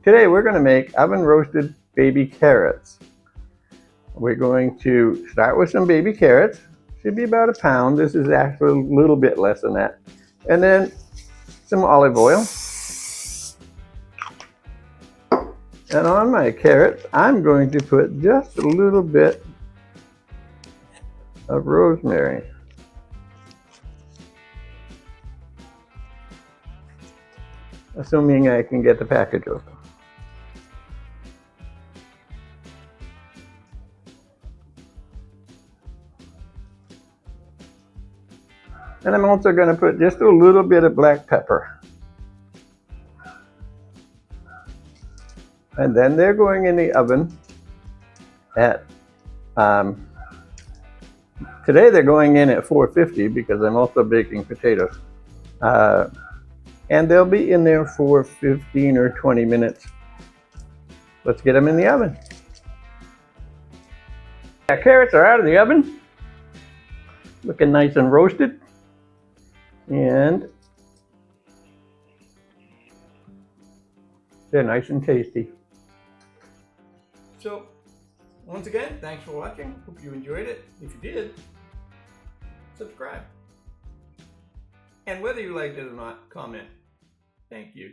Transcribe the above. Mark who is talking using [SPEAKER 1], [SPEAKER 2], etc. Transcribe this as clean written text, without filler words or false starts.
[SPEAKER 1] Today we're going to make oven roasted baby carrots. We're going to start with some baby carrots. Should be about a pound. This is actually a little bit less than that. And then some olive oil. And on my carrots, I'm going to put just a little bit of rosemary. Assuming I can get the package open. And I'm also going to put just a little bit of black pepper. And then they're going in the oven at, today they're going in at 450 because I'm also baking potatoes. And they'll be in there for 15 or 20 minutes. Let's get them in the oven. Our carrots are out of the oven, looking nice and roasted. And they're nice and tasty. So, once again, thanks for watching. Hope you enjoyed it. If you did, subscribe. And whether you liked it or not, comment. Thank you.